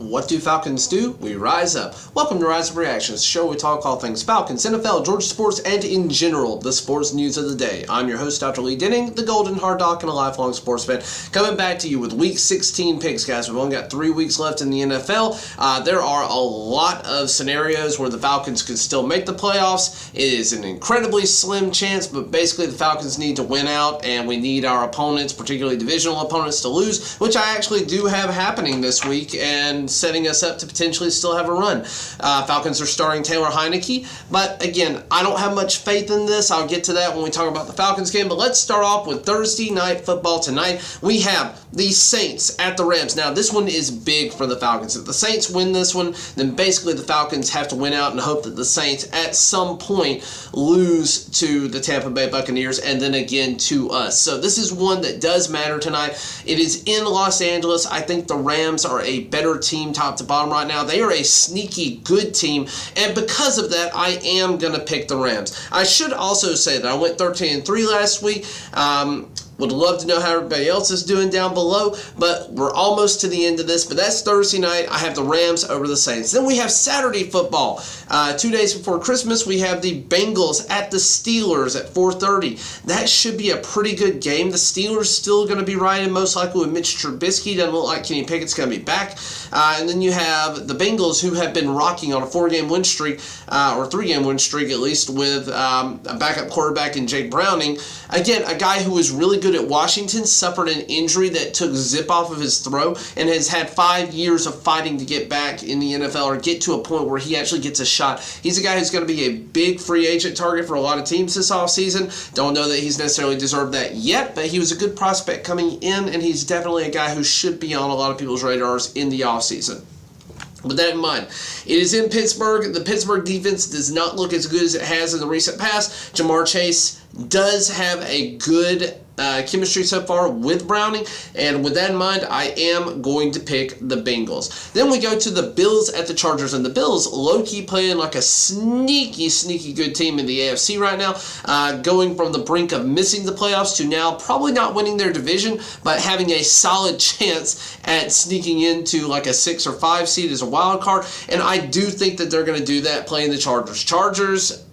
What do Falcons do? We rise up. Welcome to Rise Up Reactions, the show where we talk all things Falcons, NFL, Georgia sports, and in general, the sports news of the day. I'm your host, Dr. Lee Denning, the Golden Hard Doc and a lifelong sports fan, coming back to you with Week 16 picks, guys. We've only got 3 weeks left in the NFL. There are a lot of scenarios where the Falcons could still make the playoffs. It is an incredibly slim chance, but basically the Falcons need to win out, and we need our opponents, particularly divisional opponents, to lose, which I actually do have happening this week, and setting us up to potentially still have a run. Falcons are starting Taylor Heineke, but again, I don't have much faith in this. I'll get to that when we talk about the Falcons game, but let's start off with Thursday night football tonight. We have the Saints at the Rams. Now, this one is big for the Falcons. If the Saints win this one, then basically the Falcons have to win out and hope that the Saints at some point lose to the Tampa Bay Buccaneers and then again to us. So this is one that does matter tonight. It is in Los Angeles. I think the Rams are a better team top to bottom right now. They are a sneaky good team, and because of that, I am going to pick the Rams. I should also say that I went 13-3 last week. Would love to know how everybody else is doing down below, but we're almost to the end of this. But that's Thursday night. I have the Rams over the Saints. Then we have Saturday football. 2 days before Christmas, we have the Bengals at the Steelers at 4:30. That should be a pretty good game. The Steelers still going to be riding most likely with Mitch Trubisky. Doesn't look like Kenny Pickett's going to be back. And then you have the Bengals, who have been rocking on a 4-game win streak, or 3-game win streak at least, with a backup quarterback in Jake Browning. Again, a guy who was really good at Washington, suffered an injury that took zip off of his throw, and has had 5 years of fighting to get back in the NFL or get to a point where he actually gets a shot. He's a guy who's going to be a big free agent target for a lot of teams this offseason. Don't know that he's necessarily deserved that yet, but he was a good prospect coming in, and he's definitely a guy who should be on a lot of people's radars in the offseason. With that in mind, it is in Pittsburgh. The Pittsburgh defense does not look as good as it has in the recent past. Jamar Chase does have a good chemistry so far with Browning, and with that in mind, I am going to pick the Bengals. Then we go to the Bills at the Chargers, and the Bills low-key playing like a sneaky good team in the AFC right now, going from the brink of missing the playoffs to now probably not winning their division, but having a solid chance at sneaking into like a 6 or 5 seed as a wild card, and I do think that they're going to do that playing the Chargers. Chargers,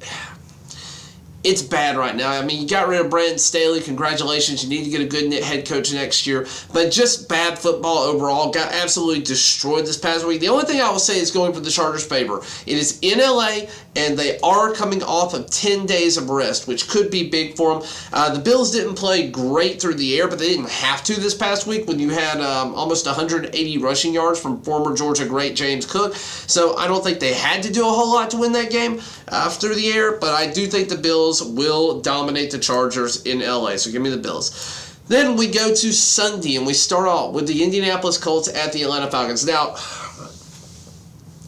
it's bad right now. I mean, you got rid of Brandon Staley. Congratulations. You need to get a good head coach next year. But just bad football overall. Got absolutely destroyed this past week. The only thing I will say is going for the Chargers' favor. It is in LA, and they are coming off of 10 days of rest, which could be big for them. The Bills didn't play great through the air, but they didn't have to this past week when you had almost 180 rushing yards from former Georgia great James Cook. So I don't think they had to do a whole lot to win that game through the air, but I do think the Bills will dominate the Chargers in LA, so give me the Bills. Then we go to Sunday, and we start off with the Indianapolis Colts at the Atlanta Falcons. Now,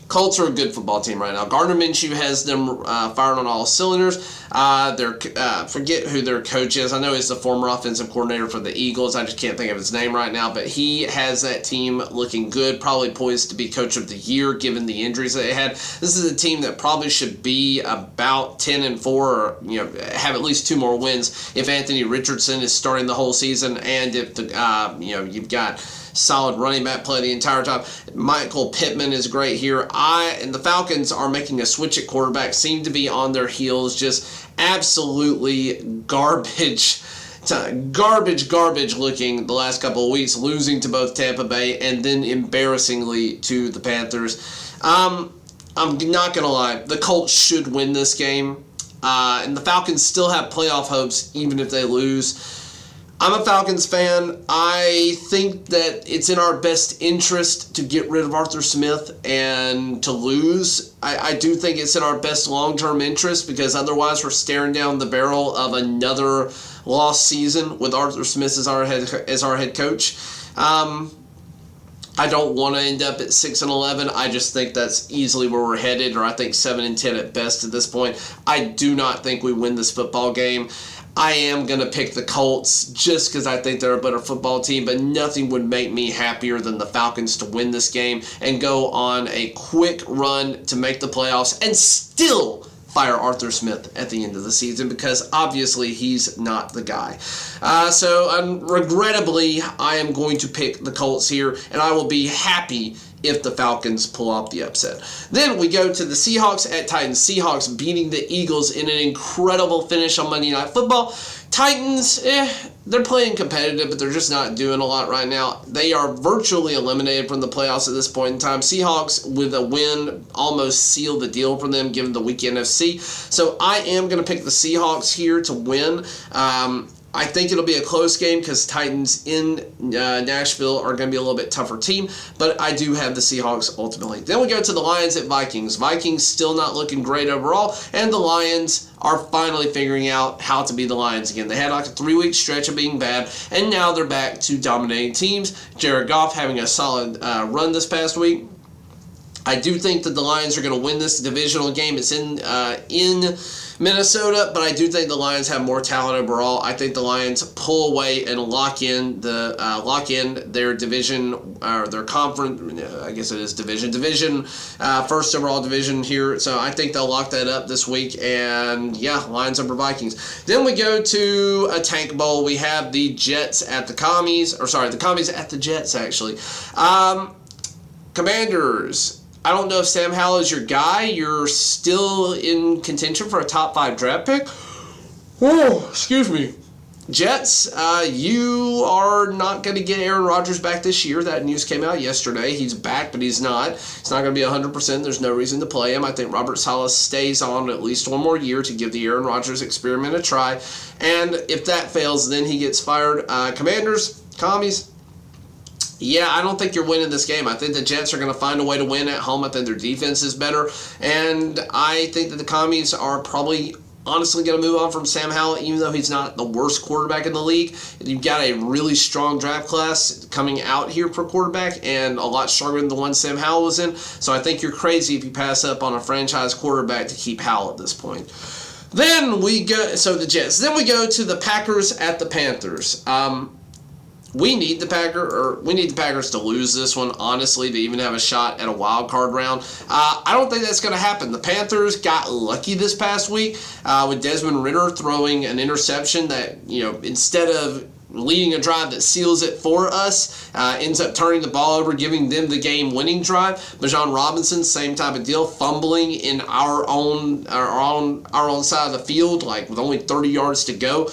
Colts are a good football team right now. Gardner Minshew has them firing on all cylinders. Forget who their coach is. I know he's the former offensive coordinator for the Eagles. I just can't think of his name right now, but he has that team looking good, probably poised to be coach of the year given the injuries that they had. This is a team that probably should be about 10-4, or have at least 2 more wins if Anthony Richardson is starting the whole season, and if the you've got solid running back play the entire time. Michael Pittman is great here. And the Falcons are making a switch at quarterback, seem to be on their heels, just absolutely garbage looking the last couple of weeks, losing to both Tampa Bay and then embarrassingly to the Panthers. I'm not going to lie, the Colts should win this game, and the Falcons still have playoff hopes even if they lose. I'm a Falcons fan. I think that it's in our best interest to get rid of Arthur Smith and to lose. I do think it's in our best long-term interest, because otherwise we're staring down the barrel of another lost season with Arthur Smith as our head coach. I don't want to end up at 6-11. I just think that's easily where we're headed, or I think 7-10 at best at this point. I do not think we win this football game. I am going to pick the Colts just because I think they're a better football team, but nothing would make me happier than the Falcons to win this game and go on a quick run to make the playoffs and still fire Arthur Smith at the end of the season, because obviously he's not the guy. Regrettably, I am going to pick the Colts here, and I will be happy if the Falcons pull off the upset. Then we go to the Seahawks at Titans. Seahawks beating the Eagles in an incredible finish on Monday Night Football. Titans, they're playing competitive, but they're just not doing a lot right now. They are virtually eliminated from the playoffs at this point in time. Seahawks, with a win, almost sealed the deal for them, given the weak NFC. So I am going to pick the Seahawks here to win. I think it'll be a close game because Titans in Nashville are going to be a little bit tougher team, but I do have the Seahawks ultimately. Then we go to the Lions at Vikings. Vikings still not looking great overall, and the Lions are finally figuring out how to be the Lions again. They had like a 3-week stretch of being bad, and now they're back to dominating teams. Jared Goff having a solid run this past week. I do think that the Lions are going to win this divisional game. It's in Minnesota, but I do think the Lions have more talent overall. I think the Lions pull away and lock in their division, or their conference. I guess it is division, first overall division here. So I think they'll lock that up this week. And yeah, Lions over Vikings. Then we go to a tank bowl. We have the Jets at the Commies, the Commies at the Jets actually. Commanders. I don't know if Sam Howell is your guy. You're still in contention for a top 5 draft pick. Oh, excuse me. Jets, you are not going to get Aaron Rodgers back this year. That news came out yesterday. He's back, but he's not. He's not going to be 100%. There's no reason to play him. I think Robert Saleh stays on at least one more year to give the Aaron Rodgers experiment a try. And if that fails, then he gets fired. Commanders, Commies. Yeah, I don't think you're winning this game. I think the Jets are going to find a way to win at home. I think their defense is better. And I think that the Commies are probably honestly going to move on from Sam Howell, even though he's not the worst quarterback in the league. You've got a really strong draft class coming out here for quarterback, and a lot stronger than the one Sam Howell was in. So I think you're crazy if you pass up on a franchise quarterback to keep Howell at this point. Then we go, so the Jets. Then we go to the Packers at the Panthers. We need the Packers to lose this one, honestly, to even have a shot at a wild card round. I don't think that's going to happen. The Panthers got lucky this past week with Desmond Ridder throwing an interception that, instead of leading a drive that seals it for us, ends up turning the ball over, giving them the game-winning drive. Bijan Robinson, same type of deal, fumbling in our own side of the field, like with only 30 yards to go.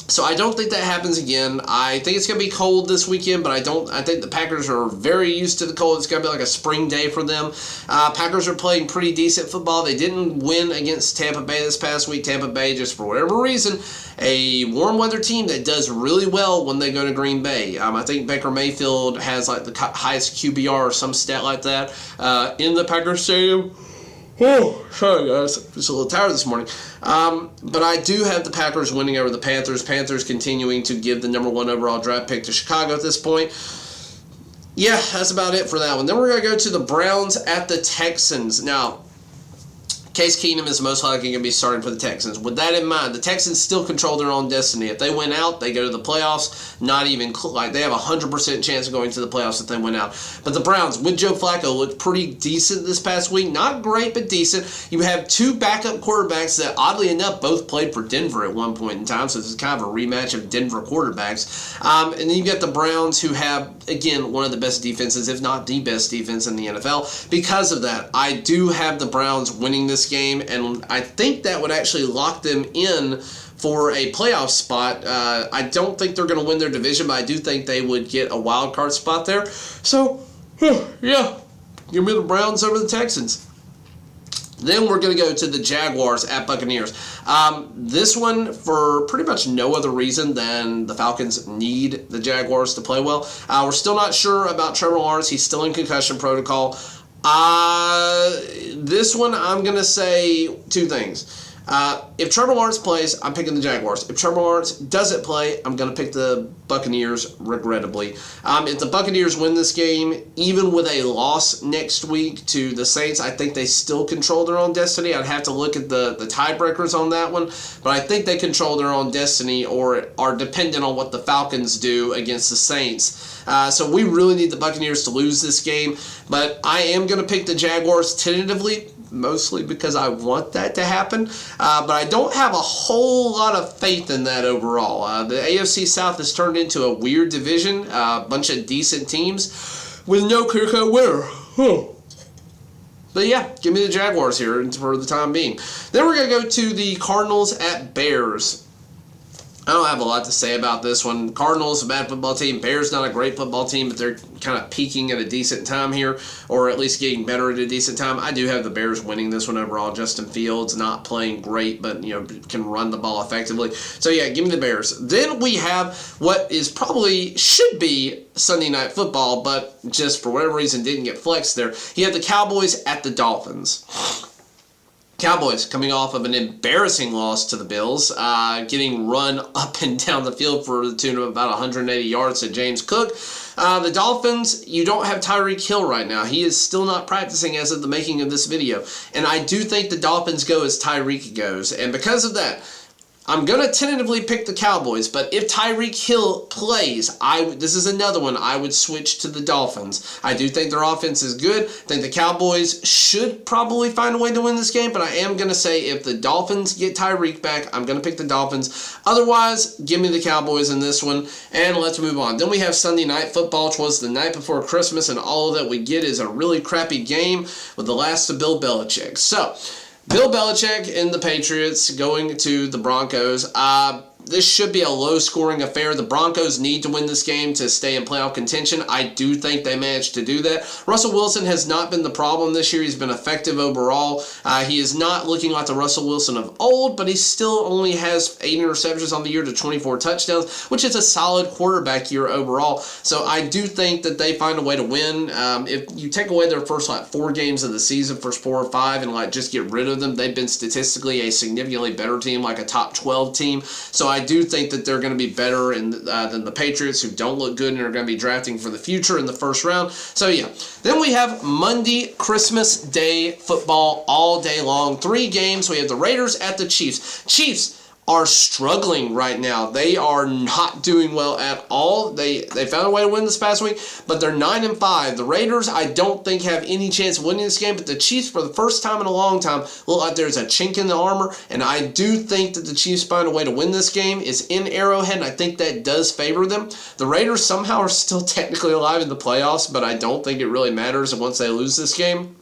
So I don't think that happens again. I think it's going to be cold this weekend, but I think the Packers are very used to the cold. It's going to be like a spring day for them. Packers are playing pretty decent football. They didn't win against Tampa Bay this past week. Tampa Bay, just for whatever reason, a warm weather team that does really well when they go to Green Bay. I think Baker Mayfield has like the highest QBR or some stat like that in the Packers stadium. Oh, sorry guys, just a little tired this morning. But I do have the Packers winning over the Panthers. Panthers continuing to give the number 1 overall draft pick to Chicago at this point. Yeah, that's about it for that one. Then we're going to go to the Browns at the Texans. Now, Case Keenum is most likely going to be starting for the Texans. With that in mind, the Texans still control their own destiny. If they win out, they go to the playoffs. Not even they have a 100% chance of going to the playoffs if they win out. But the Browns, with Joe Flacco, looked pretty decent this past week. Not great, but decent. You have 2 backup quarterbacks that, oddly enough, both played for Denver at one point in time. So this is kind of a rematch of Denver quarterbacks. And then you got the Browns, who have, again, one of the best defenses, if not the best defense in the NFL. Because of that, I do have the Browns winning this game, and I think that would actually lock them in for a playoff spot. I don't think they're going to win their division, but I do think they would get a wild card spot there. So, yeah, give me the Browns over the Texans. Then we're going to go to the Jaguars at Buccaneers. This one, for pretty much no other reason than the Falcons need the Jaguars to play well. We're still not sure about Trevor Lawrence. He's still in concussion protocol. This one, I'm going to say 2 things. If Trevor Lawrence plays, I'm picking the Jaguars. If Trevor Lawrence doesn't play, I'm going to pick the Buccaneers, regrettably. If the Buccaneers win this game, even with a loss next week to the Saints, I think they still control their own destiny. I'd have to look at the tiebreakers on that one, but I think they control their own destiny or are dependent on what the Falcons do against the Saints. So we really need the Buccaneers to lose this game, but I am going to pick the Jaguars tentatively mostly because I want that to happen. But I don't have a whole lot of faith in that overall. The AFC South has turned into a weird division, a bunch of decent teams with no clear-cut winner. But yeah, give me the Jaguars here for the time being. Then we're going to go to the Cardinals at Bears. I don't have a lot to say about this one. Cardinals, a bad football team. Bears, not a great football team, but they're kind of peaking at a decent time here, or at least getting better at a decent time. I do have the Bears winning this one overall. Justin Fields not playing great, but can run the ball effectively. So yeah, give me the Bears. Then we have what is probably should be Sunday Night Football, but just for whatever reason didn't get flexed there. You have the Cowboys at the Dolphins. Cowboys coming off of an embarrassing loss to the Bills, getting run up and down the field for the tune of about 180 yards to James Cook. The Dolphins, you don't have Tyreek Hill right now. He is still not practicing as of the making of this video. And I do think the Dolphins go as Tyreek goes. And because of that, I'm going to tentatively pick the Cowboys, but if Tyreek Hill plays, this is another one I would switch to the Dolphins. I do think their offense is good. I think the Cowboys should probably find a way to win this game, but I am going to say if the Dolphins get Tyreek back, I'm going to pick the Dolphins. Otherwise, give me the Cowboys in this one, and let's move on. Then we have Sunday Night Football, Twas the night before Christmas, and all that we get is a really crappy game with the last of Bill Belichick. So, Bill Belichick and the Patriots going to the Broncos. This should be a low-scoring affair. The Broncos need to win this game to stay in playoff contention. I do think they managed to do that. Russell Wilson has not been the problem this year. He's been effective overall. He is not looking like the Russell Wilson of old, but he still only has 8 interceptions on the year to 24 touchdowns, which is a solid quarterback year overall. So I do think that they find a way to win. If you take away their first 4 games of the season, first 4 or 5, and just get rid of them, they've been statistically a significantly better team, like a top 12 team. So I do think that they're going to be better than the Patriots, who don't look good and are going to be drafting for the future in the first round. So yeah. Then we have Monday, Christmas Day football all day long. 3 games. We have the Raiders at the Chiefs. Chiefs are struggling right now. They are not doing well at all. They found a way to win this past week, but they're 9-5. The Raiders, I don't think, have any chance of winning this game, but the Chiefs, for the first time in a long time, look like there's a chink in the armor, and I do think that the Chiefs find a way to win this game. It's in Arrowhead, and I think that does favor them. The Raiders somehow are still technically alive in the playoffs, but I don't think it really matters once they lose this game.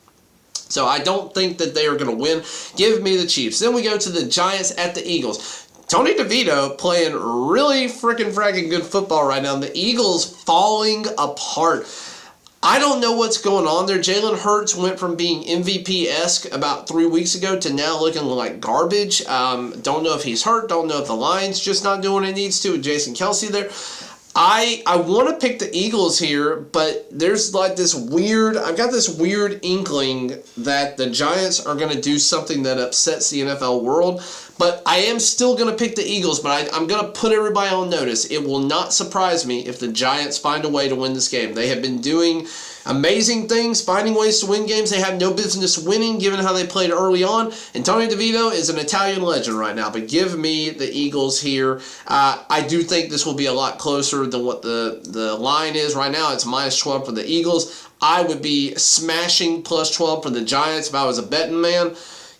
So I don't think that they are going to win. Give me the Chiefs. Then we go to the Giants at the Eagles. Tony DeVito playing really fracking good football right now. The Eagles falling apart. I don't know what's going on there. Jalen Hurts went from being MVP-esque about 3 weeks ago to now looking like garbage. Don't know if he's hurt. Don't know if the line's just not doing what it needs to with Jason Kelce there. I want to pick the Eagles here, but there's I've got this weird inkling that the Giants are going to do something that upsets the NFL world, but I am still going to pick the Eagles, but I'm going to put everybody on notice. It will not surprise me if the Giants find a way to win this game. They have been doing amazing things, finding ways to win games they have no business winning, given how they played early on. And Tony DeVito is an Italian legend right now. But give me the Eagles here. I do think this will be a lot closer than what the line is right now. It's -12 for the Eagles. I would be smashing +12 for the Giants if I was a betting man.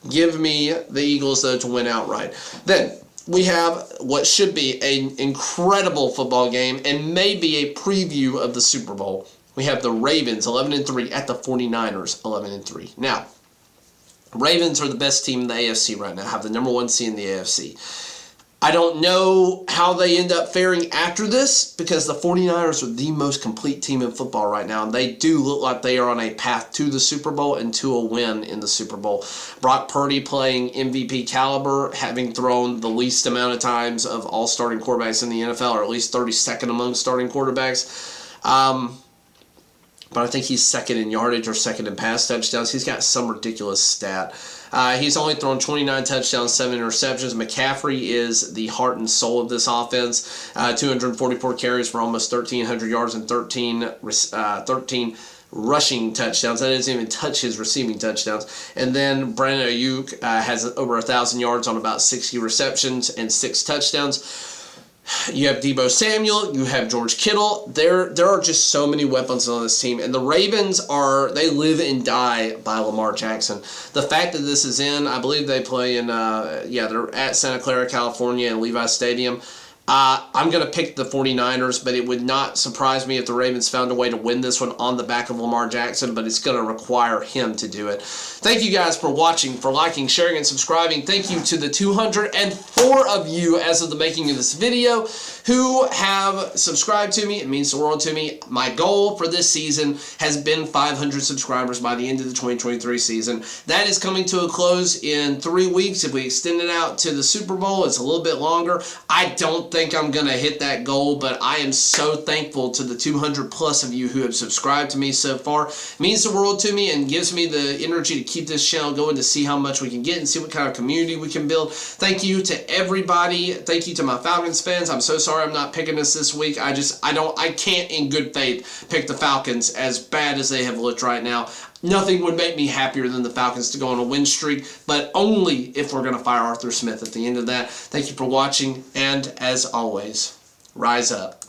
Give me the Eagles, though, to win outright. Then we have what should be an incredible football game and maybe a preview of the Super Bowl. We have the Ravens, 11-3, at the 49ers, 11-3. Now, Ravens are the best team in the AFC right now, have the number 1 seed in the AFC. I don't know how they end up faring after this, because the 49ers are the most complete team in football right now, and they do look like they are on a path to the Super Bowl and to a win in the Super Bowl. Brock Purdy playing MVP caliber, having thrown the least amount of times of all starting quarterbacks in the NFL, or at least 32nd among starting quarterbacks. But I think he's second in yardage or second in pass touchdowns. He's got some ridiculous stat. He's only thrown 29 touchdowns, 7 interceptions. McCaffrey is the heart and soul of this offense. 244 carries for almost 1,300 yards and 13 rushing touchdowns. That doesn't even touch his receiving touchdowns. And then Brandon Ayuk has over 1,000 yards on about 60 receptions and 6 touchdowns. You have Deebo Samuel, you have George Kittle. There are just so many weapons on this team. And the Ravens they live and die by Lamar Jackson. The fact that this is I believe they play in, they're at Santa Clara, California, in Levi Stadium. I'm going to pick the 49ers, but it would not surprise me if the Ravens found a way to win this one on the back of Lamar Jackson, but it's going to require him to do it. Thank you guys for watching, for liking, sharing, and subscribing. Thank you to the 204 of you as of the making of this video who have subscribed to me. It means the world to me. My goal for this season has been 500 subscribers by the end of the 2023 season. That is coming to a close in 3 weeks. If we extend it out to the Super Bowl, it's a little bit longer. I don't think I'm going to hit that goal, but I am so thankful to the 200 plus of you who have subscribed to me so far. It means the world to me and gives me the energy to keep this channel going, to see how much we can get and see what kind of community we can build. Thank you to everybody. Thank you to my Falcons fans. I'm so sorry I'm not picking us this week. I can't in good faith pick the Falcons as bad as they have looked right now. Nothing would make me happier than the Falcons to go on a win streak, but only if we're going to fire Arthur Smith at the end of that. Thank you for watching, and as always, rise up.